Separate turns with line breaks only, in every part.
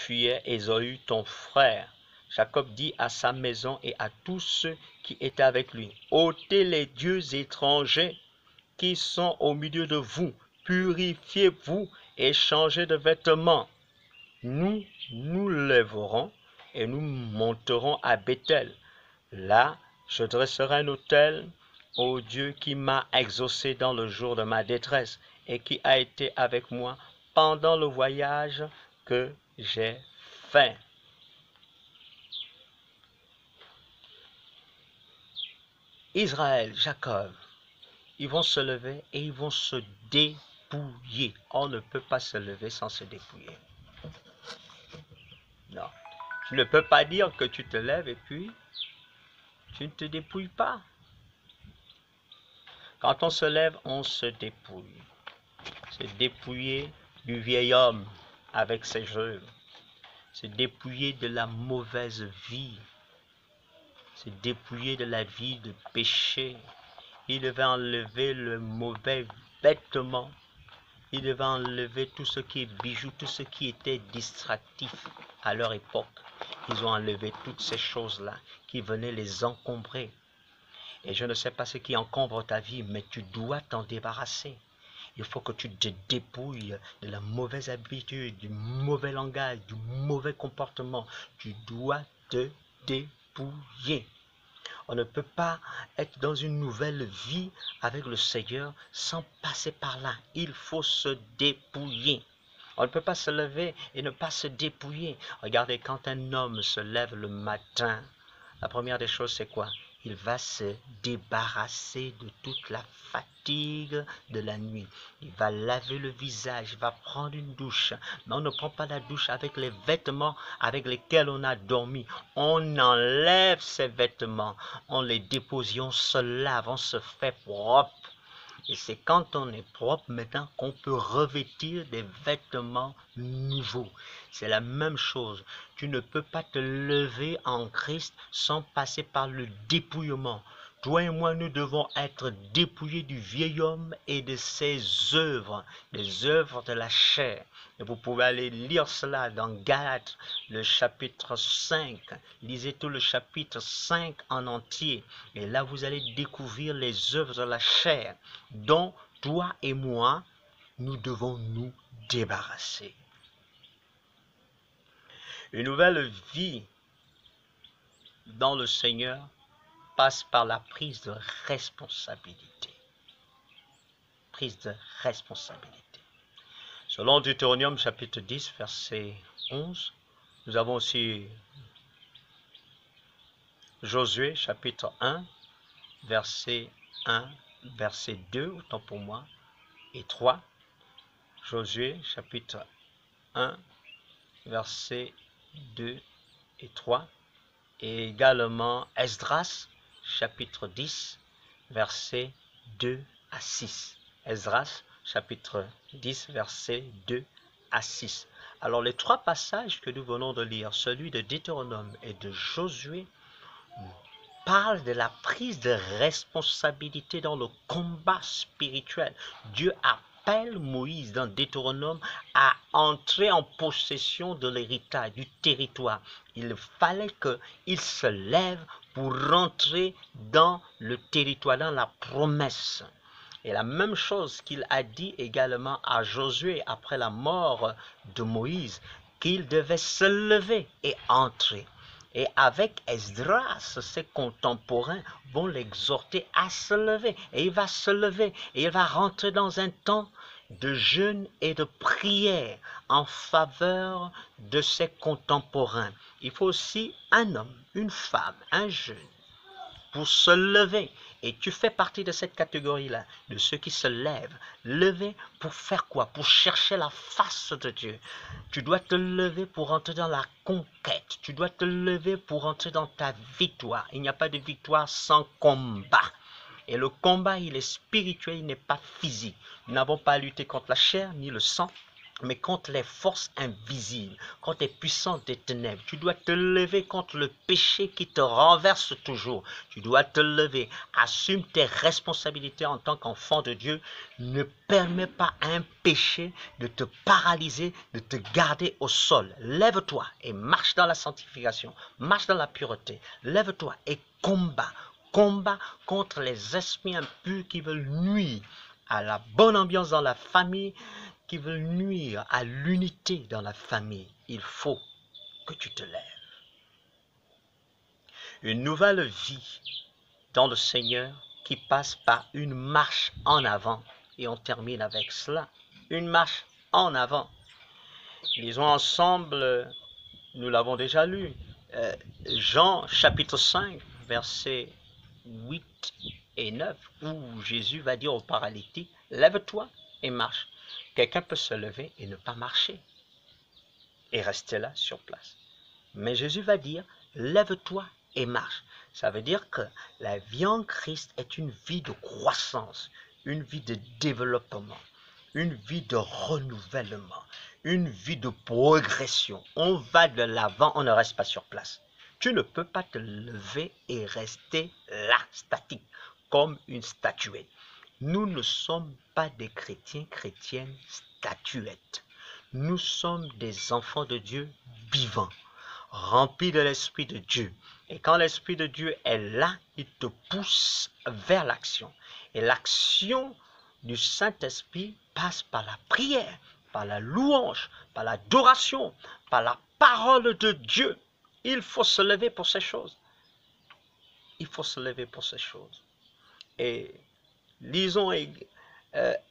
fuyait Ésaü ton frère. Jacob dit à sa maison et à tous ceux qui étaient avec lui, ôtez les dieux étrangers qui sont au milieu de vous, purifiez-vous et changez de vêtements. Nous nous lèverons et nous monterons à Béthel. Là, je dresserai un autel au Dieu qui m'a exaucé dans le jour de ma détresse et qui a été avec moi pendant le voyage que j'ai fait. Israël, Jacob, ils vont se lever et ils vont se dépouiller. On ne peut pas se lever sans se dépouiller. Non. Tu ne peux pas dire que tu te lèves et puis tu ne te dépouilles pas. Quand on se lève, on se dépouille. Se dépouiller du vieil homme avec ses œuvres. Se dépouiller de la mauvaise vie. Se dépouiller de la vie de péché. Il devait enlever le mauvais vêtement. Il devait enlever tout ce qui est bijoux, tout ce qui était distractif à leur époque. Ils ont enlevé toutes ces choses-là qui venaient les encombrer. Et je ne sais pas ce qui encombre ta vie, mais tu dois t'en débarrasser. Il faut que tu te dépouilles de la mauvaise habitude, du mauvais langage, du mauvais comportement. Tu dois te dépouiller. On ne peut pas être dans une nouvelle vie avec le Seigneur sans passer par là. Il faut se dépouiller. On ne peut pas se lever et ne pas se dépouiller. Regardez, quand un homme se lève le matin, la première des choses, c'est quoi? Il va se débarrasser de toute la fatigue de la nuit. Il va laver le visage, il va prendre une douche. Mais on ne prend pas la douche avec les vêtements avec lesquels on a dormi. On enlève ces vêtements, on les dépose, on se lave, on se fait propre. Et c'est quand on est propre maintenant qu'on peut revêtir des vêtements nouveaux. C'est la même chose. Tu ne peux pas te lever en Christ sans passer par le dépouillement. Toi et moi, nous devons être dépouillés du vieil homme et de ses œuvres, des œuvres de la chair. Et vous pouvez aller lire cela dans Galates, le chapitre 5. Lisez tout le chapitre 5 en entier. Et là, vous allez découvrir les œuvres de la chair dont toi et moi, nous devons nous débarrasser. Une nouvelle vie dans le Seigneur passe par la prise de responsabilité. Prise de responsabilité. Selon Deutéronome chapitre 10, verset 11, nous avons aussi Josué chapitre 1, verset 1, verset 2, autant pour moi, et 3. Josué chapitre 1, verset 2 et 3. Et également Esdras chapitre 10, versets 2 à 6. Esdras chapitre 10, versets 2 à 6. Alors les trois passages que nous venons de lire, celui de Deutéronome et de Josué, parlent de la prise de responsabilité dans le combat spirituel. Dieu appelle Moïse dans Deutéronome à entrer en possession de l'héritage, du territoire. Il fallait qu'il se lève pour rentrer dans le territoire, dans la promesse. Et la même chose qu'il a dit également à Josué après la mort de Moïse, qu'il devait se lever et entrer. Et avec Esdras, ses contemporains vont l'exhorter à se lever. Et il va se lever et il va rentrer dans un temps de jeûne et de prière en faveur de ses contemporains. Il faut aussi un homme, une femme, un jeune pour se lever. Et tu fais partie de cette catégorie-là, de ceux qui se lèvent. Lever pour faire quoi? Pour chercher la face de Dieu. Tu dois te lever pour entrer dans la conquête. Tu dois te lever pour entrer dans ta victoire. Il n'y a pas de victoire sans combat. Et le combat, il est spirituel, il n'est pas physique. Nous n'avons pas à lutter contre la chair ni le sang. mais contre les forces invisibles, contre les puissances des ténèbres. Tu dois te lever contre le péché qui te renverse toujours. Tu dois te lever. Assume tes responsabilités en tant qu'enfant de Dieu. Ne permets pas à un péché de te paralyser, de te garder au sol. Lève-toi et marche dans la sanctification. Marche dans la pureté. Lève-toi et combat. Combat contre les esprits impurs qui veulent nuire à la bonne ambiance dans la famille, qui veulent nuire à l'unité dans la famille. Il faut que tu te lèves. Une nouvelle vie dans le Seigneur qui passe par une marche en avant. Et on termine avec cela. Une marche en avant. Lisons ensemble, nous l'avons déjà lu, Jean chapitre 5, versets 8 et 9, où Jésus va dire au paralytique, lève-toi et marche. Quelqu'un peut se lever et ne pas marcher et rester là sur place. Mais Jésus va dire, lève-toi et marche. Ça veut dire que la vie en Christ est une vie de croissance, une vie de développement, une vie de renouvellement, une vie de progression. On va de l'avant, on ne reste pas sur place. Tu ne peux pas te lever et rester là, statique, comme une statuette. Nous ne sommes pas des chrétiennes statuettes. Nous sommes des enfants de Dieu vivants, remplis de l'Esprit de Dieu. Et quand l'Esprit de Dieu est là, il te pousse vers l'action. Et l'action du Saint-Esprit passe par la prière, par la louange, par l'adoration, par la parole de Dieu. Il faut se lever pour ces choses. Il faut se lever pour ces choses. Et lisons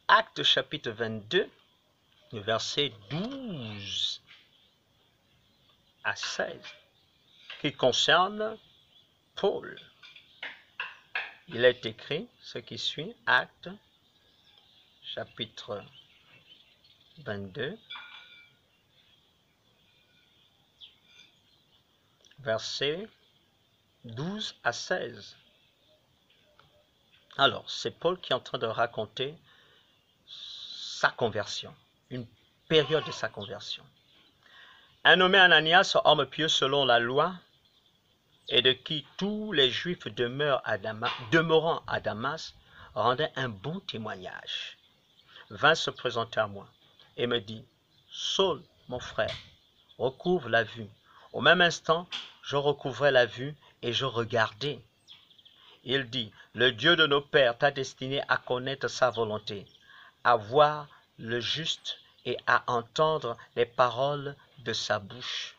Actes chapitre 22, versets 12 à 16, qui concerne Paul. Il est écrit ce qui suit, Actes chapitre 22, versets 12 à 16. Alors, c'est Paul qui est en train de raconter sa conversion, une période de sa conversion. Un nommé Ananias, homme pieux selon la loi, et de qui tous les Juifs demeurant à Damas, rendaient un bon témoignage, vint se présenter à moi et me dit, Saul, mon frère, recouvre la vue. Au même instant, je recouvrais la vue et je regardais. Il dit, le Dieu de nos pères t'a destiné à connaître sa volonté, à voir le juste et à entendre les paroles de sa bouche.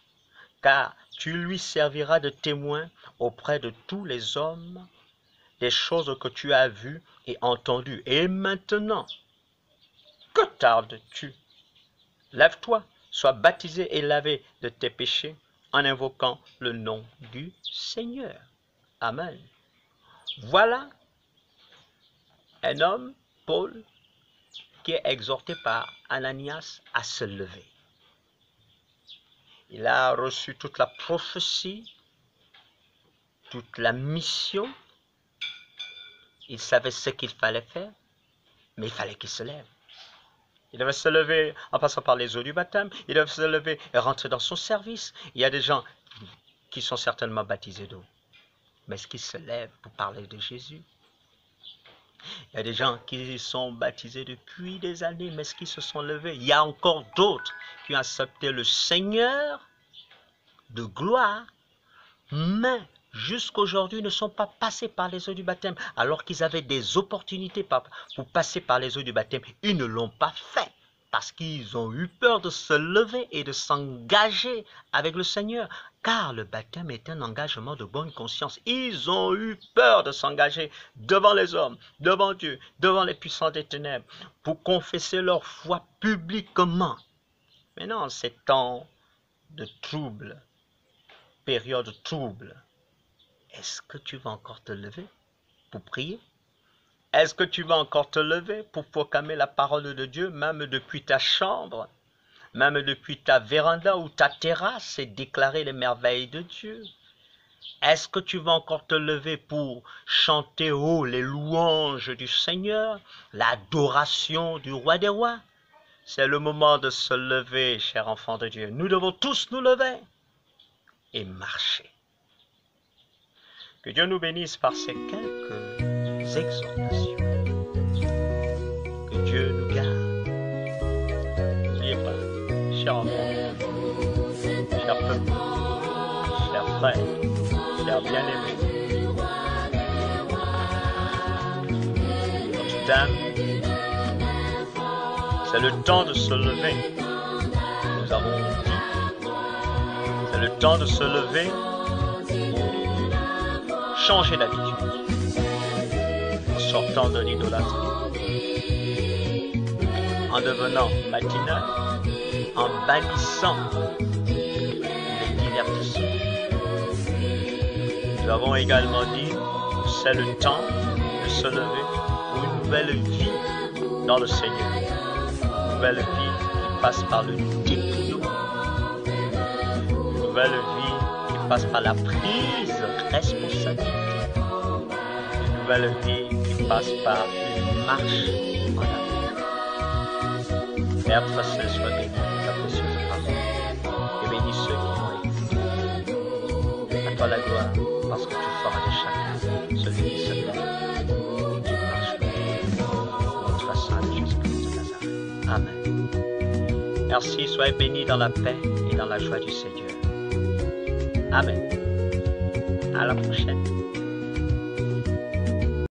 Car tu lui serviras de témoin auprès de tous les hommes des choses que tu as vues et entendues. Et maintenant, que tardes-tu? Lève-toi, sois baptisé et lavé de tes péchés en invoquant le nom du Seigneur. Amen. Voilà un homme, Paul, qui est exhorté par Ananias à se lever. Il a reçu toute la prophétie, toute la mission. Il savait ce qu'il fallait faire, mais il fallait qu'il se lève. Il devait se lever en passant par les eaux du baptême. Il devait se lever et rentrer dans son service. Il y a des gens qui sont certainement baptisés d'eau. Mais est-ce qu'ils se lèvent pour parler de Jésus? Il y a des gens qui sont baptisés depuis des années, mais est-ce qu'ils se sont levés? Il y a encore d'autres qui ont accepté le Seigneur de gloire, mais jusqu'aujourd'hui ne sont pas passés par les eaux du baptême, alors qu'ils avaient des opportunités pour passer par les eaux du baptême. Ils ne l'ont pas fait parce qu'ils ont eu peur de se lever et de s'engager avec le Seigneur, car le baptême est un engagement de bonne conscience. Ils ont eu peur de s'engager devant les hommes, devant Dieu, devant les puissants des ténèbres, pour confesser leur foi publiquement. Maintenant, ces temps de trouble, période trouble, est-ce que tu vas encore te lever pour prier? Est-ce que tu vas encore te lever pour proclamer la parole de Dieu, même depuis ta chambre, même depuis ta véranda ou ta terrasse, et déclarer les merveilles de Dieu? Est-ce que tu vas encore te lever pour chanter haut les louanges du Seigneur, l'adoration du roi des rois? C'est le moment de se lever, chers enfants de Dieu. Nous devons tous nous lever et marcher. Que Dieu nous bénisse par ces quelques exhortations. Que Dieu nous garde. N'oubliez pas, chers enfants, chers peuples, chers frères, chers bien-aimés, notre Dame, c'est le temps de se lever. Nous avons dit, c'est le temps de se lever. Changer d'habitude en sortant de l'idolâtrie, en devenant matinal, en bannissant les divertissements. Nous avons également dit que c'est le temps de se lever pour une nouvelle vie dans le Seigneur, une nouvelle vie qui passe par le dépouillement, une nouvelle vie qui passe par la prise de responsabilité, une nouvelle vie qui passe par une marche en avant. Père très saint, sois béni de ta précieuse parole et bénis ceux qui vont écouter. À toi la gloire, parce que tu feras de chacun celui qui se lève et qui marche pour notre Saint Jésus-Christ de Nazareth. Amen. Merci, soyez bénis dans la paix et dans la joie du Seigneur. Amen. À la prochaine.